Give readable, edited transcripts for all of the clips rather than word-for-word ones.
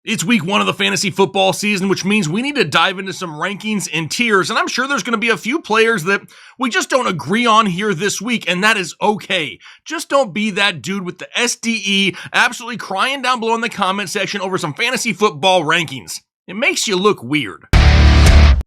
It's week 1 of the fantasy football season, which means we need to dive into some rankings and tiers, and I'm sure there's going to be a few players that we just don't agree on here this week, and that is okay. Just don't be that dude with the SDE absolutely crying down below in the comment section over some fantasy football rankings. It makes you look weird.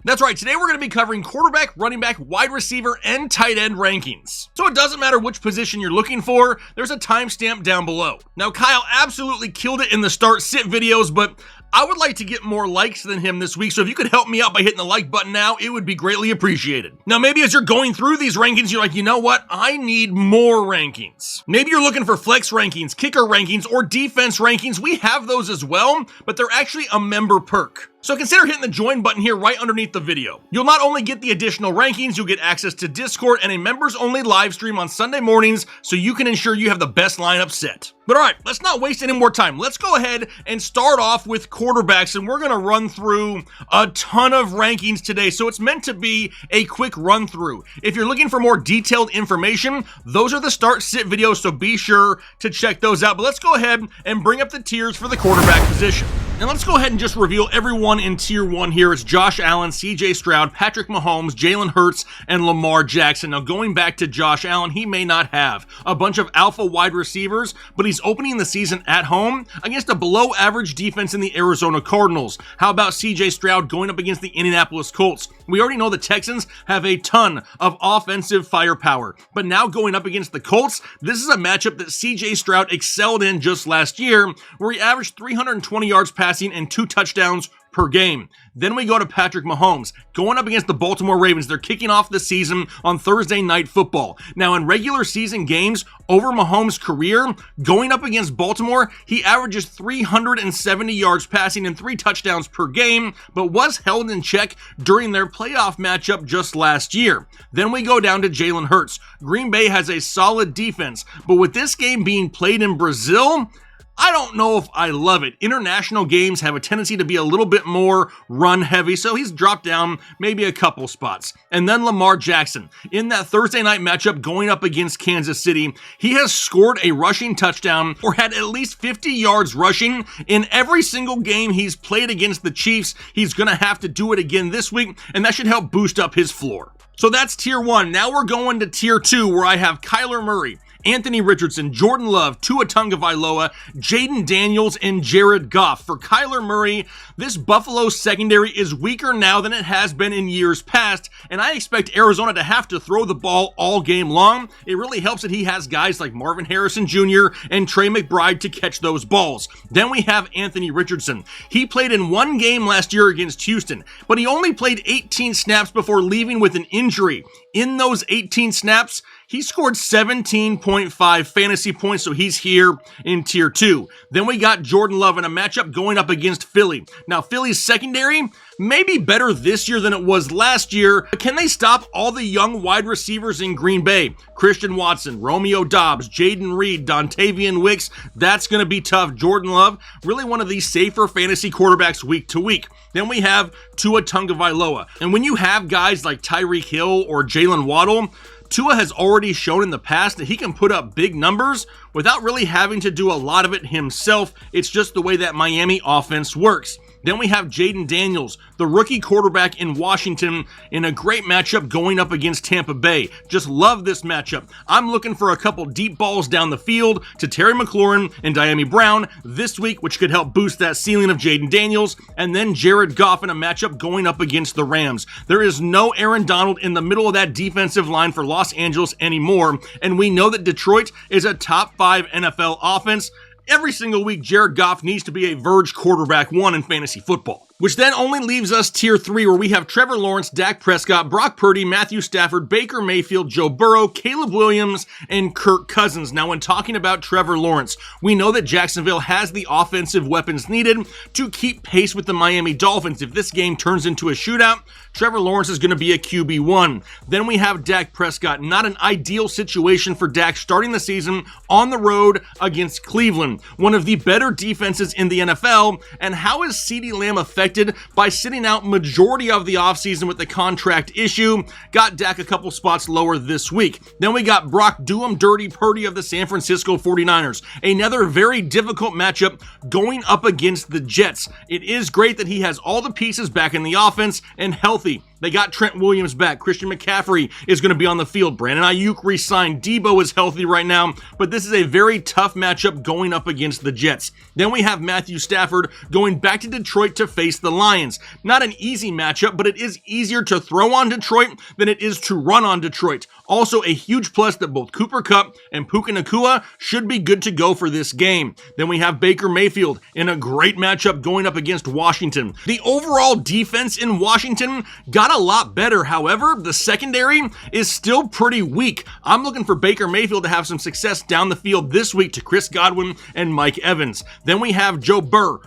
That's right, today we're going to be covering quarterback, running back, wide receiver, and tight end rankings. So it doesn't matter which position you're looking for, there's a timestamp down below. Now Kyle absolutely killed it in the start-sit videos, but I would like to get more likes than him this week, so if you could help me out by hitting the like button now, it would be greatly appreciated. Now maybe as you're going through these rankings, you're like, you know what? I need more rankings. Maybe you're looking for flex rankings, kicker rankings, or defense rankings. We have those as well, but they're actually a member perk. So consider hitting the join button here right underneath the video. You'll not only get the additional rankings, you'll get access to Discord and a members only live stream on Sunday mornings so you can ensure you have the best lineup set. But alright, let's not waste any more time. Let's go ahead and start off with quarterbacks, and we're going to run through a ton of rankings today, so it's meant to be a quick run through. If you're looking for more detailed information, those are the start-sit videos, so be sure to check those out. But let's go ahead and bring up the tiers for the quarterback position. And let's go ahead and just reveal everyone in tier 1 here. It's Josh Allen, CJ Stroud, Patrick Mahomes, Jalen Hurts, and Lamar Jackson. Now going back to Josh Allen, he may not have a bunch of alpha wide receivers, but he's opening the season at home against a below average defense in the Arizona Cardinals. How about CJ Stroud going up against the Indianapolis Colts? We already know the Texans have a ton of offensive firepower, but now going up against the Colts, this is a matchup that CJ Stroud excelled in just last year, where he averaged 320 yards passing and 2 touchdowns per game. Then we go to Patrick Mahomes going up against the Baltimore Ravens. They're kicking off the season on Thursday Night Football. Now in regular season games over Mahomes' career, going up against Baltimore, he averages 370 yards passing and 3 touchdowns per game, but was held in check during their playoff matchup just last year. Then we go down to Jalen Hurts. Green Bay has a solid defense, but with this game being played in Brazil, I don't know if I love it. International games have a tendency to be a little bit more run heavy, so he's dropped down maybe a couple spots. And then Lamar Jackson. In that Thursday night matchup going up against Kansas City, he has scored a rushing touchdown or had at least 50 yards rushing in every single game he's played against the Chiefs. He's going to have to do it again this week, and that should help boost up his floor. So that's tier 1. Now we're going to tier 2, where I have Kyler Murray, Anthony Richardson, Jordan Love, Tua Tagovailoa, Jaden Daniels, and Jared Goff. For Kyler Murray, this Buffalo secondary is weaker now than it has been in years past, and I expect Arizona to have to throw the ball all game long. It really helps that he has guys like Marvin Harrison Jr. and Trey McBride to catch those balls. Then we have Anthony Richardson. He played in 1 game last year against Houston, but he only played 18 snaps before leaving with an injury. In those 18 snaps, he scored 17.5 fantasy points, so he's here in tier 2. Then we got Jordan Love in a matchup going up against Philly. Now, Philly's secondary may be better this year than it was last year, but can they stop all the young wide receivers in Green Bay? Christian Watson, Romeo Doubs, Jaden Reed, Dontavian Wicks. That's going to be tough. Jordan Love, really one of the safer fantasy quarterbacks week to week. Then we have Tua Tagovailoa. And when you have guys like Tyreek Hill or Jalen Waddle, Tua has already shown in the past that he can put up big numbers without really having to do a lot of it himself. It's just the way that Miami offense works. Then we have Jaden Daniels, the rookie quarterback in Washington, in a great matchup going up against Tampa Bay. Just love this matchup. I'm looking for a couple deep balls down the field to Terry McLaurin and Diami Brown this week, which could help boost that ceiling of Jaden Daniels. And then Jared Goff in a matchup going up against the Rams. There is no Aaron Donald in the middle of that defensive line for Los Angeles anymore, and we know that Detroit is a top 5 NFL offense. Every single week, Jared Goff needs to be a Verge quarterback 1 in fantasy football. Which then only leaves us tier 3, where we have Trevor Lawrence, Dak Prescott, Brock Purdy, Matthew Stafford, Baker Mayfield, Joe Burrow, Caleb Williams, and Kirk Cousins. Now, when talking about Trevor Lawrence, we know that Jacksonville has the offensive weapons needed to keep pace with the Miami Dolphins. If this game turns into a shootout, Trevor Lawrence is going to be a QB1. Then we have Dak Prescott. Not an ideal situation for Dak starting the season on the road against Cleveland, one of the better defenses in the NFL. And how is CeeDee Lamb affected expected by sitting out majority of the offseason with the contract issue. Got Dak a couple spots lower this week. Then we got Brock Doom Dirty Purdy of the San Francisco 49ers. Another very difficult matchup going up against the Jets. It is great that he has all the pieces back in the offense and healthy. They got Trent Williams back. Christian McCaffrey is going to be on the field. Brandon Ayuk re-signed. Debo is healthy right now, but this is a very tough matchup going up against the Jets. Then we have Matthew Stafford going back to Detroit to face the Lions. Not an easy matchup, but it is easier to throw on Detroit than it is to run on Detroit. Also a huge plus that both Cooper Kupp and Puka Nacua should be good to go for this game. Then we have Baker Mayfield in a great matchup going up against Washington. The overall defense in Washington got a lot better. However, the secondary is still pretty weak. I'm looking for Baker Mayfield to have some success down the field this week to Chris Godwin and Mike Evans. Then we have Joe Burrow.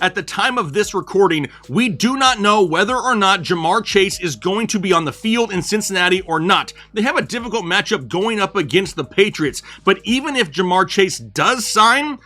At the time of this recording, we do not know whether or not Jamar Chase is going to be on the field in Cincinnati or not. They have a difficult matchup going up against the Patriots, but even if Jamar Chase does sign,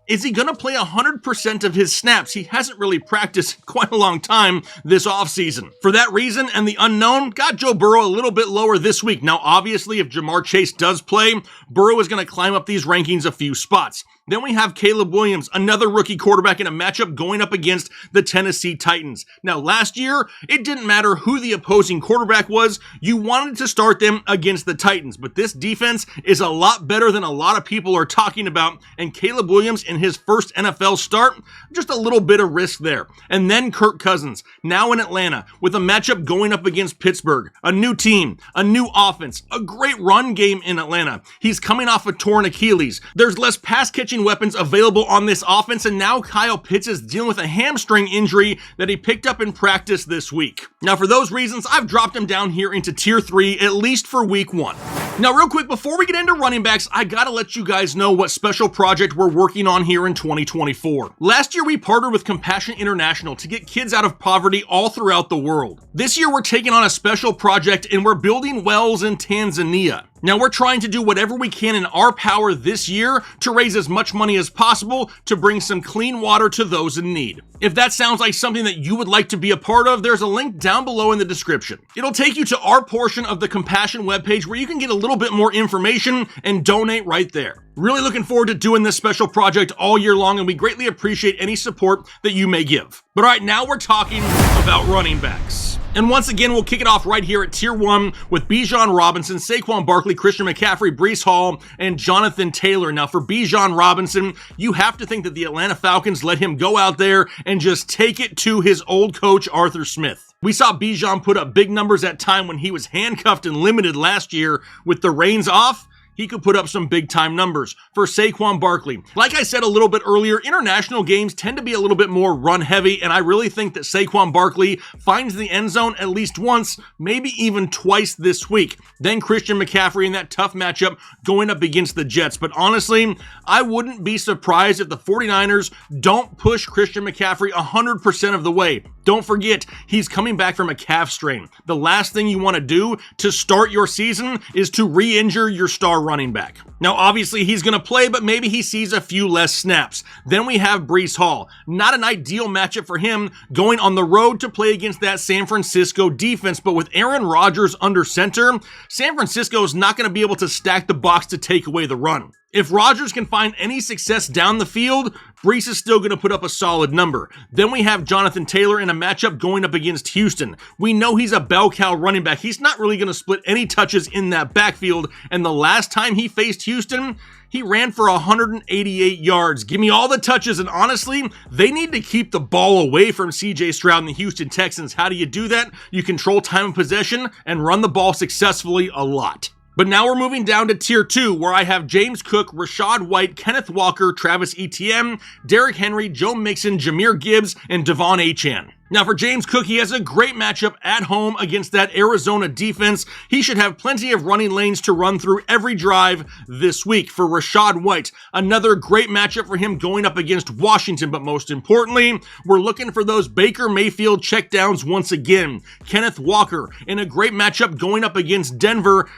is he going to play 100% of his snaps? He hasn't really practiced quite a long time this offseason. For that reason and the unknown, got Joe Burrow a little bit lower this week. Now, obviously, if Jamar Chase does play, Burrow is going to climb up these rankings a few spots. Then we have Caleb Williams, another rookie quarterback in a matchup going up against the Tennessee Titans. Now, last year, it didn't matter who the opposing quarterback was. You wanted to start them against the Titans, but this defense is a lot better than a lot of people are talking about, and Caleb Williams in his first NFL start, just a little bit of risk there. And then Kirk Cousins, now in Atlanta, with a matchup going up against Pittsburgh. A new team, a new offense, a great run game in Atlanta. He's coming off a torn Achilles. There's less pass-catching weapons available on this offense, and now Kyle Pitts is dealing with a hamstring injury that he picked up in practice this week. Now, for those reasons, I've dropped him down here into tier 3, at least for week 1. Now, real quick, before we get into running backs, I gotta let you guys know what special project we're working on here in 2024. Last year, we partnered with Compassion International to get kids out of poverty all throughout the world. This year, we're taking on a special project and we're building wells in Tanzania. Now, we're trying to do whatever we can in our power this year to raise as much money as possible to bring some clean water to those in need. If that sounds like something that you would like to be a part of, there's a link down below in the description. It'll take you to our portion of the Compassion webpage where you can get a little bit more information and donate right there. Really looking forward to doing this special project all year long, and we greatly appreciate any support that you may give. But all right, now we're talking about running backs. And once again, we'll kick it off right here at Tier 1 with Bijan Robinson, Saquon Barkley, Christian McCaffrey, Breece Hall, and Jonathan Taylor. Now, for Bijan Robinson, you have to think that the Atlanta Falcons let him go out there and just take it to his old coach, Arthur Smith. We saw Bijan put up big numbers at time when he was handcuffed and limited last year. With the reins off, he could put up some big-time numbers. For Saquon Barkley, like I said a little bit earlier, international games tend to be a little bit more run-heavy, and I really think that Saquon Barkley finds the end zone at least once, maybe even twice this week. Then Christian McCaffrey in that tough matchup going up against the Jets. But honestly, I wouldn't be surprised if the 49ers don't push Christian McCaffrey 100% of the way. Don't forget, he's coming back from a calf strain. The last thing you want to do to start your season is to re-injure your star running back. Now, obviously, he's going to play, but maybe he sees a few less snaps. Then we have Breece Hall. Not an ideal matchup for him going on the road to play against that San Francisco defense, but with Aaron Rodgers under center, San Francisco is not going to be able to stack the box to take away the run. If Rodgers can find any success down the field, Breece is still going to put up a solid number. Then we have Jonathan Taylor in a matchup going up against Houston. We know he's a bell cow running back. He's not really going to split any touches in that backfield, and the last time he faced Houston, he ran for 188 yards. Give me all the touches, and honestly, they need to keep the ball away from CJ Stroud and the Houston Texans. How do you do that? You control time of possession and run the ball successfully a lot. But now we're moving down to Tier 2, where I have James Cook, Rachaad White, Kenneth Walker, Travis Etienne, Derrick Henry, Joe Mixon, Jahmyr Gibbs, and Devon Achane. Now for James Cook, he has a great matchup at home against that Arizona defense. He should have plenty of running lanes to run through every drive this week. For Rachaad White, another great matchup for him going up against Washington, but most importantly, we're looking for those Baker Mayfield checkdowns once again. Kenneth Walker in a great matchup going up against Denver.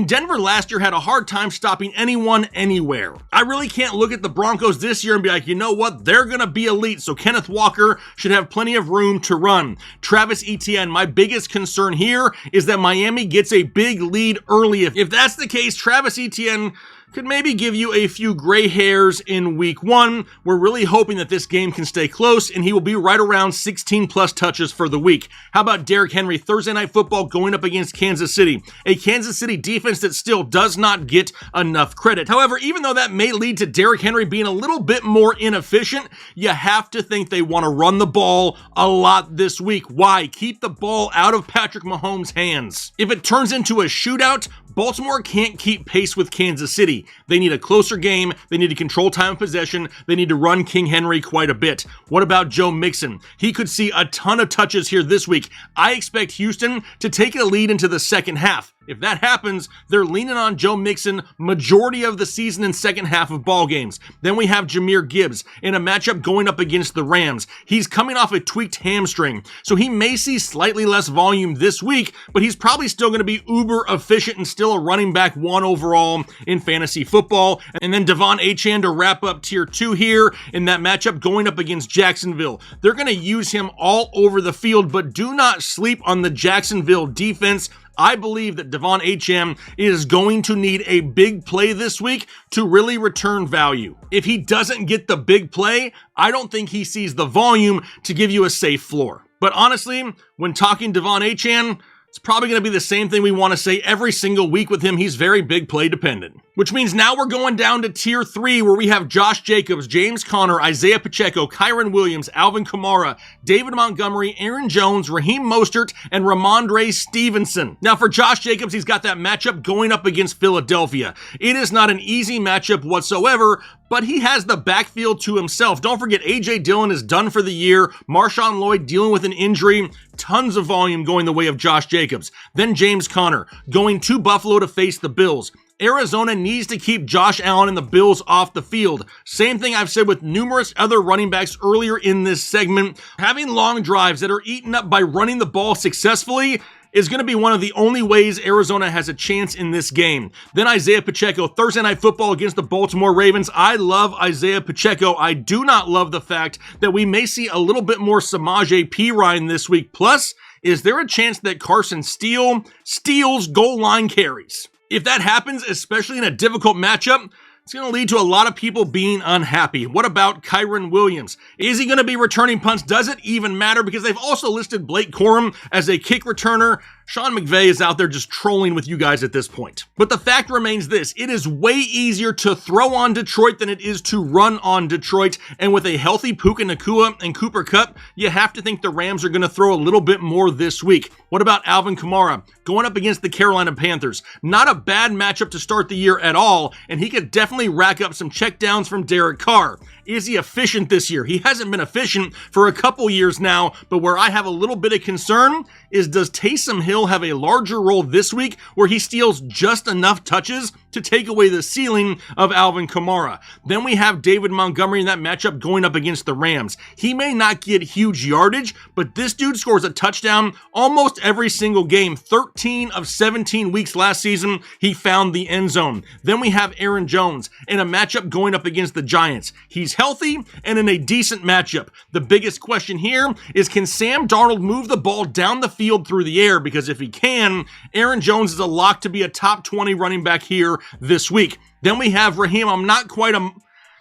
Denver last year had a hard time stopping anyone anywhere. I really can't look at the Broncos this year and be like, you know what, they're going to be elite, so Kenneth Walker should have plenty of room to run. Travis Etienne, my biggest concern here is that Miami gets a big lead early. If that's the case, Travis Etienne could maybe give you a few gray hairs in week 1. We're really hoping that this game can stay close and he will be right around 16 plus touches for the week. How about Derrick Henry, Thursday Night Football going up against Kansas City, a Kansas City defense that still does not get enough credit. However, even though that may lead to Derrick Henry being a little bit more inefficient, you have to think they want to run the ball a lot this week. Why? Keep the ball out of Patrick Mahomes' hands. If it turns into a shootout, Baltimore can't keep pace with Kansas City. They need a closer game. They need to control time of possession. They need to run King Henry quite a bit. What about Joe Mixon? He could see a ton of touches here this week. I expect Houston to take a lead into the second half. If that happens, they're leaning on Joe Mixon majority of the season and second half of ball games. Then we have Jahmyr Gibbs in a matchup going up against the Rams. He's coming off a tweaked hamstring, so he may see slightly less volume this week, but he's probably still going to be uber efficient and still a running back 1 overall in fantasy football. And then Devon Achane to wrap up tier 2 here in that matchup going up against Jacksonville. They're going to use him all over the field, but do not sleep on the Jacksonville defense. I believe that Devon Achane is going to need a big play this week to really return value. If he doesn't get the big play, I don't think he sees the volume to give you a safe floor. But honestly, when talking Devon Achane, it's probably going to be the same thing we want to say every single week with him. He's very big play dependent. Which means now we're going down to tier 3 where we have Josh Jacobs, James Conner, Isaiah Pacheco, Kyren Williams, Alvin Kamara, David Montgomery, Aaron Jones, Raheem Mostert, and Ramondre Stevenson. Now for Josh Jacobs, he's got that matchup going up against Philadelphia. It is not an easy matchup whatsoever, but he has the backfield to himself. Don't forget, A.J. Dillon is done for the year. Marshawn Lloyd dealing with an injury. Tons of volume going the way of Josh Jacobs. Then James Conner going to Buffalo to face the Bills. Arizona needs to keep Josh Allen and the Bills off the field. Same thing I've said with numerous other running backs earlier in this segment. Having long drives that are eaten up by running the ball successfully is going to be one of the only ways Arizona has a chance in this game. Then Isaiah Pacheco, Thursday Night Football against the Baltimore Ravens. I love Isaiah Pacheco. I do not love the fact that we may see a little bit more Samaje Perine this week. Plus, is there a chance that Carson Steele steals goal line carries? If that happens, especially in a difficult matchup, it's going to lead to a lot of people being unhappy. What about Kyren Williams? Is he going to be returning punts? Does it even matter? Because they've also listed Blake Corum as a kick returner. Sean McVay is out there just trolling with you guys at this point. But the fact remains this: it is way easier to throw on Detroit than it is to run on Detroit. And with a healthy Puka Nacua and Cooper Kupp, you have to think the Rams are going to throw a little bit more this week. What about Alvin Kamara going up against the Carolina Panthers? Not a bad matchup to start the year at all, and he could definitely rack up some checkdowns from Derek Carr. Is he efficient this year? He hasn't been efficient for a couple years now, but where I have a little bit of concern is, does Taysom Hill have a larger role this week where he steals just enough touches to take away the ceiling of Alvin Kamara? Then we have David Montgomery in that matchup going up against the Rams. He may not get huge yardage, but this dude scores a touchdown almost every single game. 13 of 17 weeks last season, he found the end zone. Then we have Aaron Jones in a matchup going up against the Giants. He's healthy and in a decent matchup. The biggest question here is, can Sam Darnold move the ball down the field through the air? Because if he can, Aaron Jones is a lock to be a top 20 running back here this week. Then we have Raheem.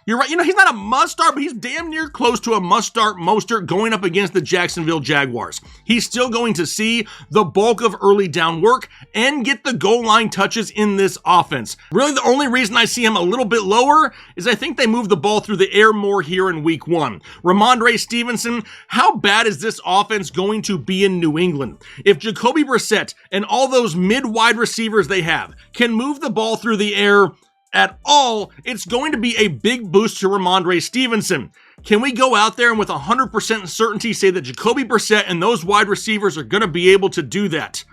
You're right. He's not a must-start, but he's damn near close to a must-start Mostert going up against the Jacksonville Jaguars. He's still going to see the bulk of early down work and get the goal line touches in this offense. Really, the only reason I see him a little bit lower is I think they move the ball through the air more here in week 1. Ramondre Stevenson, how bad is this offense going to be in New England? If Jacoby Brissett and all those mid-wide receivers they have can move the ball through the air at all, it's going to be a big boost to Ramondre Stevenson. Can we go out there and with 100% certainty say that Jacoby Brissett and those wide receivers are going to be able to do that?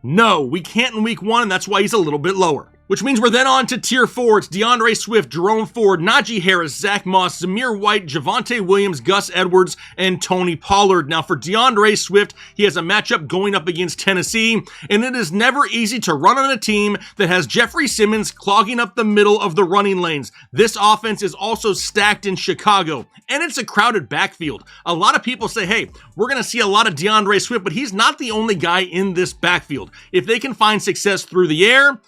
No, we can't in week 1, and that's why he's a little bit lower. Which means we're then on to tier 4. It's DeAndre Swift, Jerome Ford, Najee Harris, Zach Moss, Zamir White, Javonte Williams, Gus Edwards, and Tony Pollard. Now for DeAndre Swift, he has a matchup going up against Tennessee, and it is never easy to run on a team that has Jeffrey Simmons clogging up the middle of the running lanes. This offense is also stacked in Chicago, and it's a crowded backfield. A lot of people say, hey, we're going to see a lot of DeAndre Swift, but he's not the only guy in this backfield. If they can find success through the air,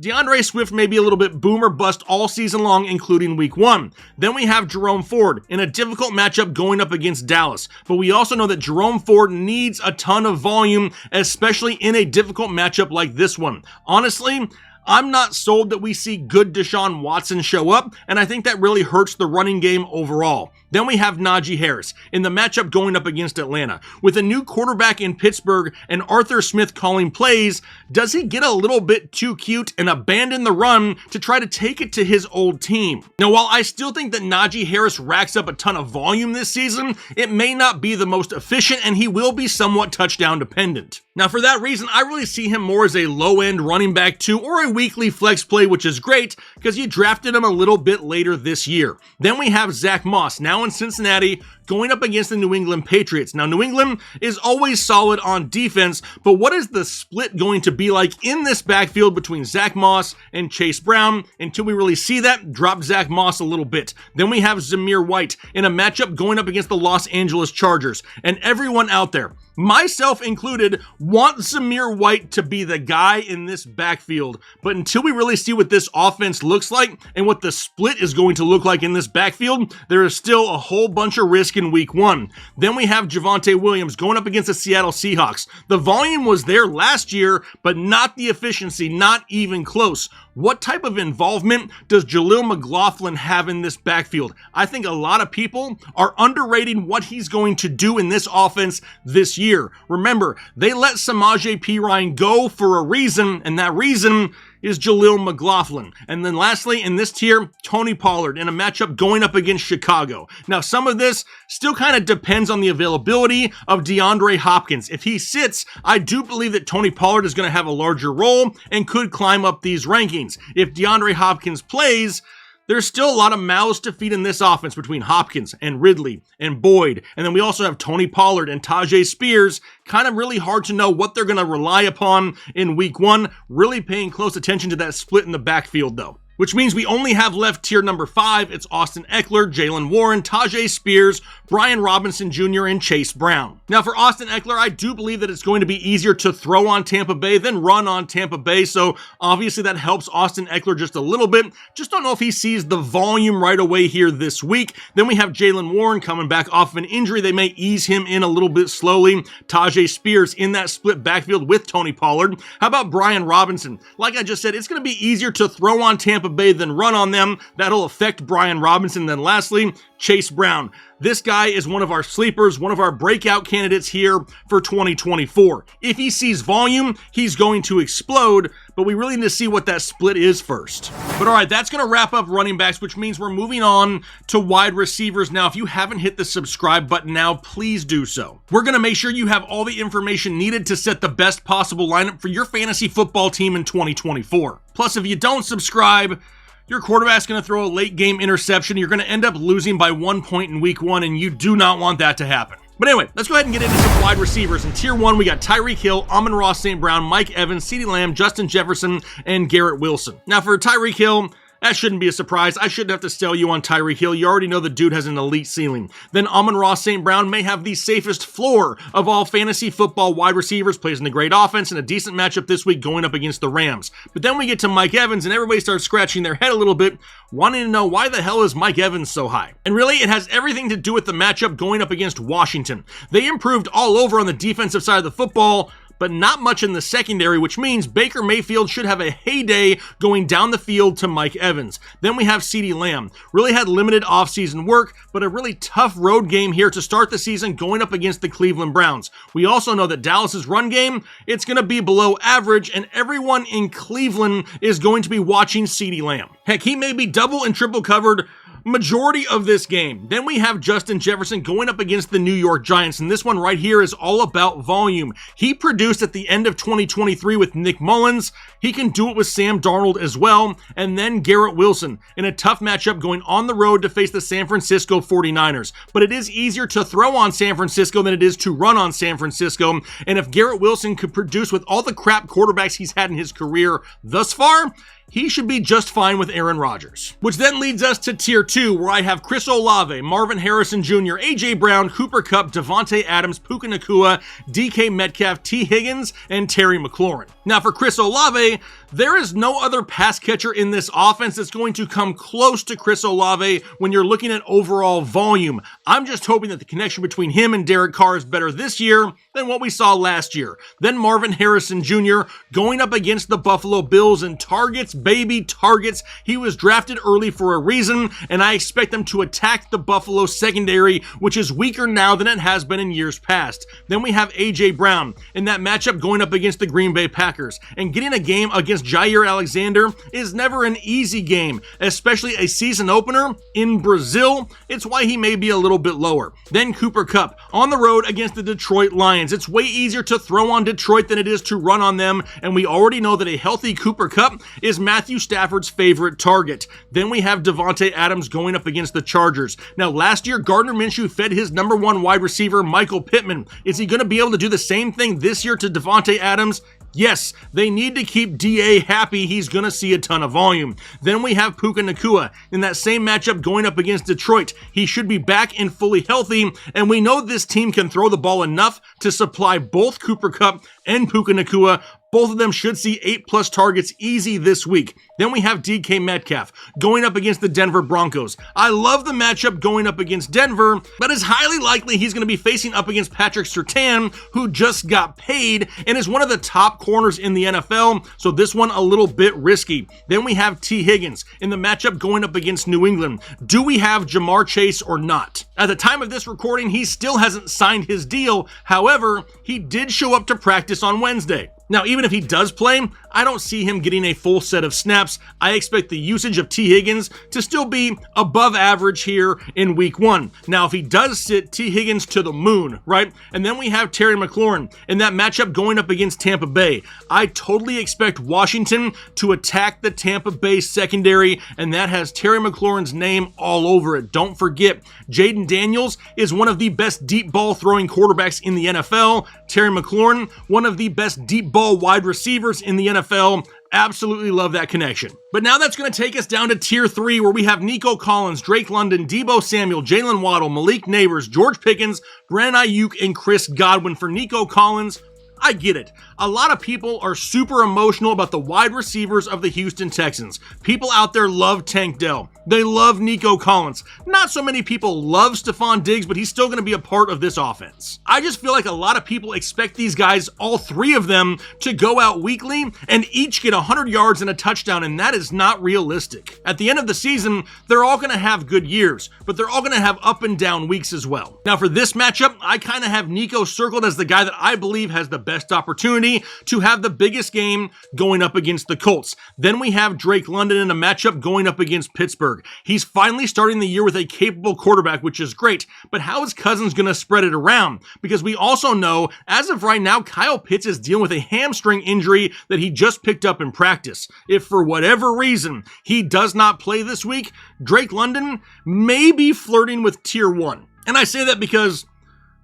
DeAndre Swift may be a little bit boom or bust all season long, including week 1. Then we have Jerome Ford in a difficult matchup going up against Dallas. But we also know that Jerome Ford needs a ton of volume, especially in a difficult matchup like this one. Honestly, I'm not sold that we see good Deshaun Watson show up, and I think that really hurts the running game overall. Then we have Najee Harris in the matchup going up against Atlanta. With a new quarterback in Pittsburgh and Arthur Smith calling plays, does he get a little bit too cute and abandon the run to try to take it to his old team? Now, while I still think that Najee Harris racks up a ton of volume this season, it may not be the most efficient, and he will be somewhat touchdown dependent. Now, for that reason, I really see him more as a low-end running back 2 or a weekly flex play, which is great because you drafted him a little bit later this year. Then we have Zach Moss, now in Cincinnati, going up against the New England Patriots. Now, New England is always solid on defense, but what is the split going to be like in this backfield between Zach Moss and Chase Brown? Until we really see that, drop Zach Moss a little bit. Then we have Zamir White in a matchup going up against the Los Angeles Chargers. And everyone out there, myself included, want Zamir White to be the guy in this backfield. But until we really see what this offense looks like and what the split is going to look like in this backfield, there is still a whole bunch of risk in week 1. Then we have Javonte Williams going up against the Seattle Seahawks. The volume was there last year, but not the efficiency, not even close. What type of involvement does Jaleel McLaughlin have in this backfield? I think a lot of people are underrating what he's going to do in this offense this year. Remember, they let Samaje Perine go for a reason, and that reason is Jaleel McLaughlin. And then lastly, in this tier, Tony Pollard in a matchup going up against Chicago. Now, some of this still kind of depends on the availability of DeAndre Hopkins. If he sits, I do believe that Tony Pollard is going to have a larger role and could climb up these rankings. If DeAndre Hopkins plays, there's still a lot of mouths to feed in this offense between Hopkins and Ridley and Boyd. And then we also have Tony Pollard and Tajay Spears. Kind of really hard to know what they're going to rely upon in week 1. Really paying close attention to that split in the backfield though. Which means we only have left tier number 5. It's Austin Eckler, Jalen Warren, Tajay Spears, Brian Robinson Jr., and Chase Brown. Now for Austin Eckler, I do believe that it's going to be easier to throw on Tampa Bay than run on Tampa Bay, so obviously that helps Austin Eckler just a little bit. Just don't know if he sees the volume right away here this week. Then we have Jalen Warren coming back off of an injury. They may ease him in a little bit slowly. Tajay Spears in that split backfield with Tony Pollard. How about Brian Robinson? Like I just said, it's going to be easier to throw on Tampa Bay than run on them. That'll affect Brian Robinson. Then lastly, Chase Brown. This guy is one of our sleepers, one of our breakout candidates here for 2024. If he sees volume, he's going to explode, but we really need to see what that split is first. But all right, that's going to wrap up running backs, which means we're moving on to wide receivers. Now, if you haven't hit the subscribe button now, please do so. We're going to make sure you have all the information needed to set the best possible lineup for your fantasy football team in 2024. Plus, if you don't subscribe, your quarterback's going to throw a late game interception. You're going to end up losing by 1 point in week 1, and you do not want that to happen. But anyway, let's go ahead and get into some wide receivers. In tier 1, we got Tyreek Hill, Amon-Ra St. Brown, Mike Evans, CeeDee Lamb, Justin Jefferson, and Garrett Wilson. Now for Tyreek Hill, that shouldn't be a surprise. I shouldn't have to sell you on Tyreek Hill. You already know the dude has an elite ceiling. Then Amon-Ra St. Brown may have the safest floor of all fantasy football wide receivers, plays in a great offense and a decent matchup this week going up against the Rams. But then we get to Mike Evans and everybody starts scratching their head a little bit, wanting to know why the hell is Mike Evans so high? And really, it has everything to do with the matchup going up against Washington. They improved all over on the defensive side of the football, but not much in the secondary, which means Baker Mayfield should have a heyday going down the field to Mike Evans. Then we have CeeDee Lamb. Really had limited offseason work, but a really tough road game here to start the season going up against the Cleveland Browns. We also know that Dallas's run game, it's going to be below average, and everyone in Cleveland is going to be watching CeeDee Lamb. Heck, he may be double and triple covered majority of this game. Then we have Justin Jefferson going up against the New York Giants, and this one right here is all about volume. He produced at the end of 2023 with Nick Mullins. He can do it with Sam Darnold as well, and then Garrett Wilson in a tough matchup going on the road to face the San Francisco 49ers. But it is easier to throw on San Francisco than it is to run on San Francisco, and if Garrett Wilson could produce with all the crap quarterbacks he's had in his career thus far, he should be just fine with Aaron Rodgers. Which then leads us to Tier 2, where I have Chris Olave, Marvin Harrison Jr., A.J. Brown, Cooper Kupp, Devontae Adams, Puka Nacua, DK Metcalf, T. Higgins, and Terry McLaurin. Now for Chris Olave, there is no other pass catcher in this offense that's going to come close to Chris Olave when you're looking at overall volume. I'm just hoping that the connection between him and Derek Carr is better this year than what we saw last year. Then Marvin Harrison Jr. going up against the Buffalo Bills in targets, baby targets. He was drafted early for a reason, and I expect them to attack the Buffalo secondary, which is weaker now than it has been in years past. Then we have A.J. Brown in that matchup going up against the Green Bay Packers, and getting a game against Jair Alexander is never an easy game, especially a season opener in Brazil. It's why he may be a little bit lower. Then Cooper Kupp on the road against the Detroit Lions. It's way easier to throw on Detroit than it is to run on them, and we already know that a healthy Cooper Kupp is Matthew Stafford's favorite target. Then we have Devontae Adams going up against the Chargers. Now last year, Gardner Minshew fed his number one wide receiver, Michael Pittman. Is he going to be able to do the same thing this year to Devontae Adams? Yes, they need to keep DA happy. He's going to see a ton of volume. Then we have Puka Nacua in that same matchup going up against Detroit. He should be back and fully healthy, and we know this team can throw the ball enough to supply both Cooper Kupp and Puka Nacua. Both of them should see 8+ targets easy this week. Then we have DK Metcalf going up against the Denver Broncos. I love the matchup going up against Denver, but it's highly likely he's going to be facing up against Patrick Surtain, who just got paid and is one of the top corners in the NFL, so this one a little bit risky. Then we have T. Higgins in the matchup going up against New England. Do we have Jamar Chase or not? At the time of this recording, he still hasn't signed his deal. However, he did show up to practice on Wednesday. Now, even if he does play, I don't see him getting a full set of snaps. I expect the usage of T. Higgins to still be above average here in week 1. Now, if he does sit, T. Higgins to the moon, right? And then we have Terry McLaurin in that matchup going up against Tampa Bay. I totally expect Washington to attack the Tampa Bay secondary, and that has Terry McLaurin's name all over it. Don't forget, Jaden Daniels is one of the best deep ball throwing quarterbacks in the NFL. Terry McLaurin, one of the best deep ball wide receivers in the NFL. Absolutely love that connection. But now that's going to take us down to Tier 3, where we have Nico Collins, Drake London, Deebo Samuel, Jalen Waddle, Malik Neighbors, George Pickens, Brandon Ayuk, and Chris Godwin. For Nico Collins, I get it. A lot of people are super emotional about the wide receivers of the Houston Texans. People out there love Tank Dell. They love Nico Collins. Not so many people love Stephon Diggs, but he's still going to be a part of this offense. I just feel like a lot of people expect these guys, all three of them, to go out weekly and each get 100 yards and a touchdown, and that is not realistic. At the end of the season, they're all going to have good years, but they're all going to have up and down weeks as well. Now for this matchup, I kind of have Nico circled as the guy that I believe has the best opportunity to have the biggest game going up against the Colts. Then we have Drake London in a matchup going up against Pittsburgh. He's finally starting the year with a capable quarterback, which is great, but how is Cousins going to spread it around? Because we also know, as of right now, Kyle Pitts is dealing with a hamstring injury that he just picked up in practice. If for whatever reason he does not play this week, Drake London may be flirting with Tier 1. And I say that because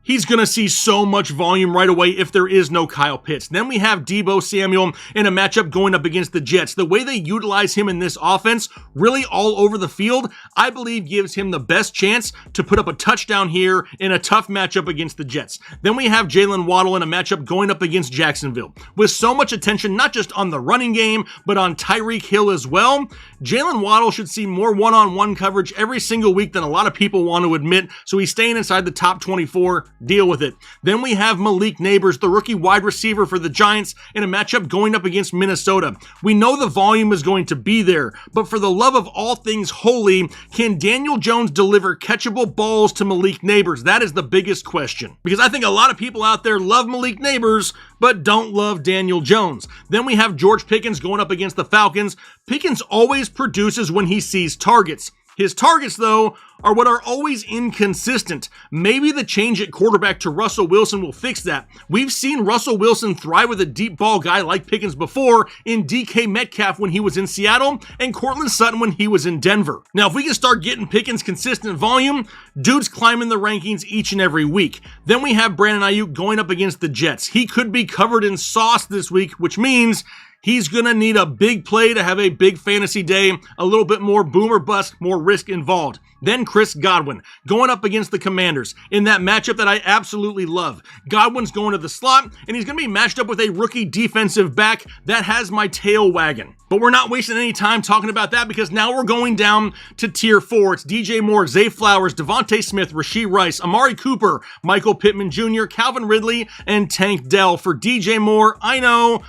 he's going to see so much volume right away if there is no Kyle Pitts. Then we have Deebo Samuel in a matchup going up against the Jets. The way they utilize him in this offense, really all over the field, I believe gives him the best chance to put up a touchdown here in a tough matchup against the Jets. Then we have Jalen Waddle in a matchup going up against Jacksonville. With so much attention, not just on the running game, but on Tyreek Hill as well, Jalen Waddle should see more one-on-one coverage every single week than a lot of people want to admit, so he's staying inside the top 24. Deal with it. Then we have Malik Neighbors, the rookie wide receiver for the Giants, in a matchup going up against Minnesota. We know the volume is going to be there, but for the love of all things holy, can Daniel Jones deliver catchable balls to Malik Neighbors? That is the biggest question. Because I think a lot of people out there love Malik Neighbors, but don't love Daniel Jones. Then we have George Pickens going up against the Falcons. Pickens always produces when he sees targets. His targets, though, are what are always inconsistent. Maybe the change at quarterback to Russell Wilson will fix that. We've seen Russell Wilson thrive with a deep ball guy like Pickens before in DK Metcalf when he was in Seattle and Courtland Sutton when he was in Denver. Now, if we can start getting Pickens consistent volume, dude's climbing the rankings each and every week. Then we have Brandon Ayuk going up against the Jets. He could be covered in sauce this week, which means he's going to need a big play to have a big fantasy day, a little bit more boom or bust, more risk involved. Then Chris Godwin going up against the Commanders in that matchup that I absolutely love. Godwin's going to the slot, and he's going to be matched up with a rookie defensive back that has my tail wagging. But we're not wasting any time talking about that because now we're going down to tier 4. It's DJ Moore, Zay Flowers, Devontae Smith, Rashee Rice, Amari Cooper, Michael Pittman Jr., Calvin Ridley, and Tank Dell. For DJ Moore, I know.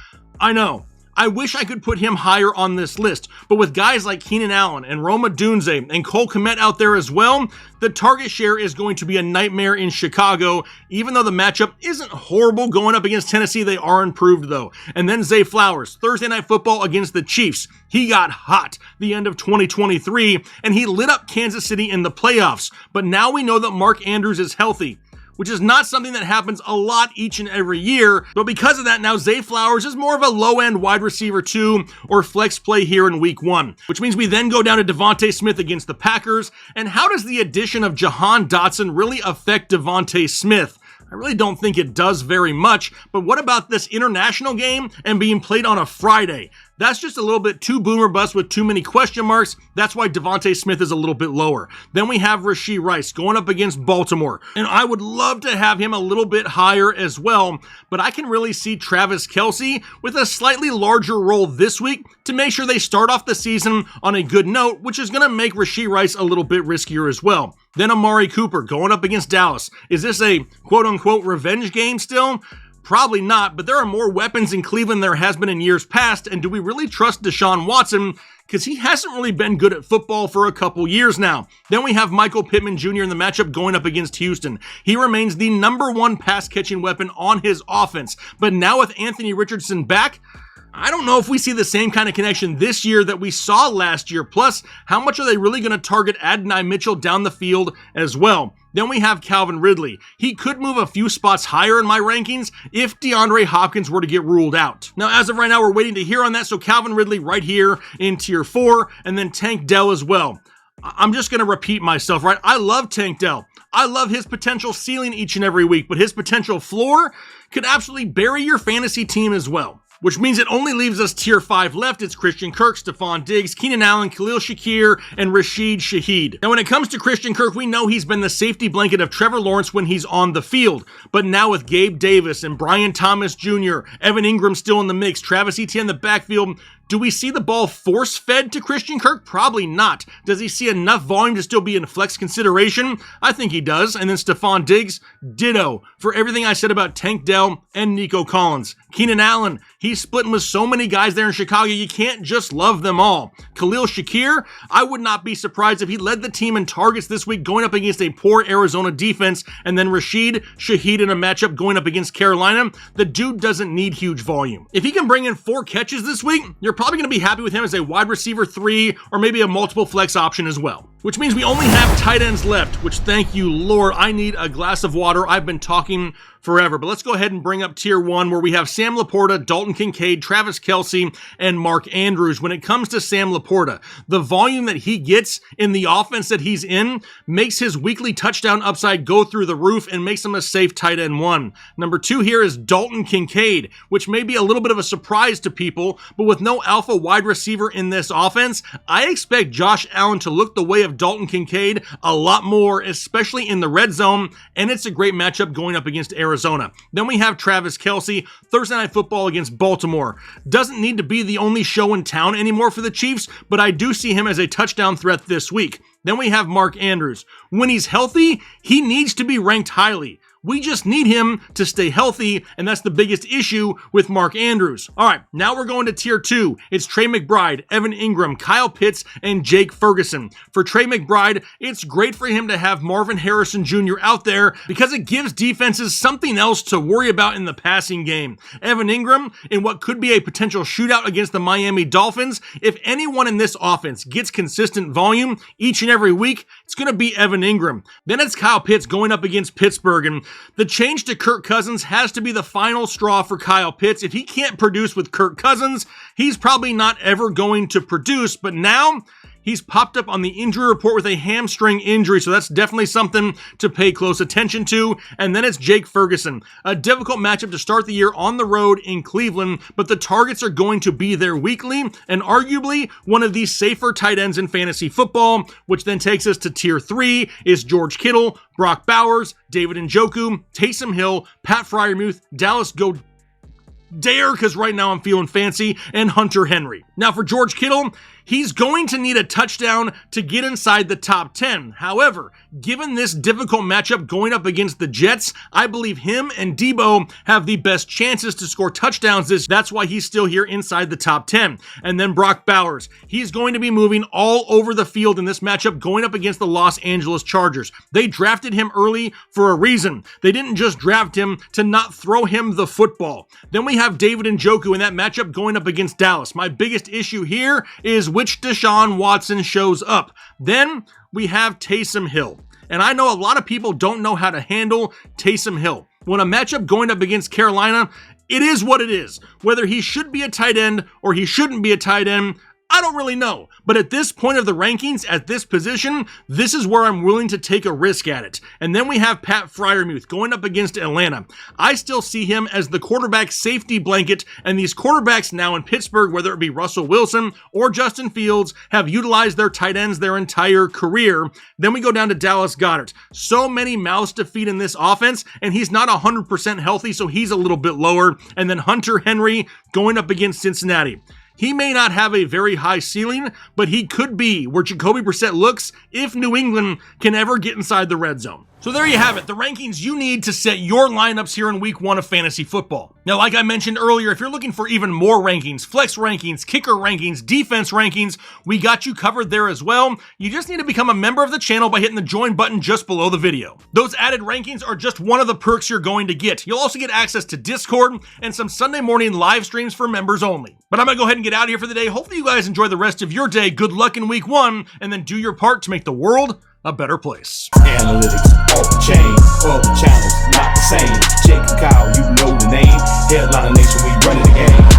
I wish I could put him higher on this list, but with guys like Keenan Allen and Rome Odunze and Cole Kmet out there as well, the target share is going to be a nightmare in Chicago. Even though the matchup isn't horrible going up against Tennessee, they are improved though. And then Zay Flowers, Thursday Night Football against the Chiefs. He got hot the end of 2023, and he lit up Kansas City in the playoffs. But now we know that Mark Andrews is healthy, which is not something that happens a lot each and every year. But because of that, now Zay Flowers is more of a low-end wide receiver 2 or flex play here in week 1, which means we then go down to Devontae Smith against the Packers. And how does the addition of Jahan Dotson really affect Devontae Smith? I really don't think it does very much, but what about this international game and being played on a Friday? That's just a little bit too boomer bust with too many question marks. That's why Devontae Smith is a little bit lower. Then we have Rashee Rice going up against Baltimore, and I would love to have him a little bit higher as well, but I can really see Travis Kelce with a slightly larger role this week to make sure they start off the season on a good note, which is going to make Rashee Rice a little bit riskier as well. Then Amari Cooper going up against Dallas. Is this a quote-unquote revenge game still? Probably not, but there are more weapons in Cleveland than there has been in years past, and do we really trust Deshaun Watson? Because he hasn't really been good at football for a couple years now. Then we have Michael Pittman Jr. in the matchup going up against Houston. He remains the #1 pass-catching weapon on his offense, but now with Anthony Richardson back, I don't know if we see the same kind of connection this year that we saw last year. Plus, how much are they really going to target Adonai Mitchell down the field as well? Then we have Calvin Ridley. He could move a few spots higher in my rankings if DeAndre Hopkins were to get ruled out. Now, as of right now, we're waiting to hear on that. So Calvin Ridley right here in tier 4, and then Tank Dell as well. I'm just going to repeat myself, right? I love Tank Dell. I love his potential ceiling each and every week, but his potential floor could absolutely bury your fantasy team as well. Which means it only leaves us tier 5 left. It's Christian Kirk, Stephon Diggs, Keenan Allen, Khalil Shakir, and Rashid Shaheed. Now, when it comes to Christian Kirk, we know he's been the safety blanket of Trevor Lawrence when he's on the field. But now with Gabe Davis and Brian Thomas Jr., Evan Ingram still in the mix, Travis Etienne in the backfield, do we see the ball force-fed to Christian Kirk? Probably not. Does he see enough volume to still be in flex consideration? I think he does. And then Stephon Diggs, ditto. For everything I said about Tank Dell and Nico Collins. Keenan Allen, he's splitting with so many guys there in Chicago, you can't just love them all. Khalil Shakir, I would not be surprised if he led the team in targets this week going up against a poor Arizona defense. And then Rashid Shaheed in a matchup going up against Carolina. The dude doesn't need huge volume. If he can bring in 4 catches this week, you're probably going to be happy with him as a wide receiver 3 or maybe a multiple flex option as well. Which means we only have tight ends left, which thank you, Lord. I need a glass of water. I've been talking forever. But let's go ahead and bring up tier 1 where we have Sam Laporta, Dalton Kincaid, Travis Kelce, and Mark Andrews. When it comes to Sam Laporta, the volume that he gets in the offense that he's in makes his weekly touchdown upside go through the roof and makes him a safe tight end 1. Number 2 here is Dalton Kincaid, which may be a little bit of a surprise to people, but with no alpha wide receiver in this offense, I expect Josh Allen to look the way of Dalton Kincaid a lot more, especially in the red zone, and it's a great matchup going up against Arizona. Then we have Travis Kelce, Thursday Night Football against Baltimore. Doesn't need to be the only show in town anymore for the Chiefs, but I do see him as a touchdown threat this week. Then we have Mark Andrews. When he's healthy, he needs to be ranked highly. We just need him to stay healthy, and that's the biggest issue with Mark Andrews. All right, now we're going to tier 2. It's Trey McBride, Evan Ingram, Kyle Pitts, and Jake Ferguson. For Trey McBride, it's great for him to have Marvin Harrison Jr. out there because it gives defenses something else to worry about in the passing game. Evan Ingram, in what could be a potential shootout against the Miami Dolphins, if anyone in this offense gets consistent volume each and every week, it's going to be Evan Ingram. Then it's Kyle Pitts going up against Pittsburgh, and the change to Kirk Cousins has to be the final straw for Kyle Pitts. If he can't produce with Kirk Cousins, he's probably not ever going to produce, but now he's popped up on the injury report with a hamstring injury, so that's definitely something to pay close attention to. And then it's Jake Ferguson. A difficult matchup to start the year on the road in Cleveland, but the targets are going to be there weekly, and arguably one of the safer tight ends in fantasy football, which then takes us to tier 3 is George Kittle, Brock Bowers, David Njoku, Taysom Hill, Pat Freiermuth, Dallas Dare, because right now I'm feeling fancy, and Hunter Henry. Now for George Kittle, he's going to need a touchdown to get inside the top 10. However, given this difficult matchup going up against the Jets, I believe him and Debo have the best chances to score touchdowns. That's why he's still here inside the top 10. And then Brock Bowers, he's going to be moving all over the field in this matchup going up against the Los Angeles Chargers. They drafted him early for a reason. They didn't just draft him to not throw him the football. Then we have David Njoku in that matchup going up against Dallas. My biggest issue here is which Deshaun Watson shows up. Then we have Taysom Hill. And I know a lot of people don't know how to handle Taysom Hill. When a matchup going up against Carolina, it is what it is. Whether he should be a tight end or he shouldn't be a tight end, I don't really know. But at this point of the rankings, at this position, this is where I'm willing to take a risk at it. And then we have Pat Freiermuth going up against Atlanta. I still see him as the quarterback safety blanket, and these quarterbacks now in Pittsburgh, whether it be Russell Wilson or Justin Fields, have utilized their tight ends their entire career. Then we go down to Dallas Goedert. So many mouths to feed in this offense, and he's not 100% healthy, so he's a little bit lower. And then Hunter Henry going up against Cincinnati. He may not have a very high ceiling, but he could be where Jacoby Brissett looks if New England can ever get inside the red zone. So there you have it, the rankings you need to set your lineups here in week 1 of fantasy football. Now, like I mentioned earlier, if you're looking for even more rankings, flex rankings, kicker rankings, defense rankings, we got you covered there as well. You just need to become a member of the channel by hitting the join button just below the video. Those added rankings are just one of the perks you're going to get. You'll also get access to Discord and some Sunday morning live streams for members only. But I'm gonna go ahead and get out of here for the day. Hopefully you guys enjoy the rest of your day. Good luck in week 1, and then do your part to make the world a better place. Analytics off the chain, all the channels not the same. Jake and Kyle, you know the name. Headliner Nation, we running the game.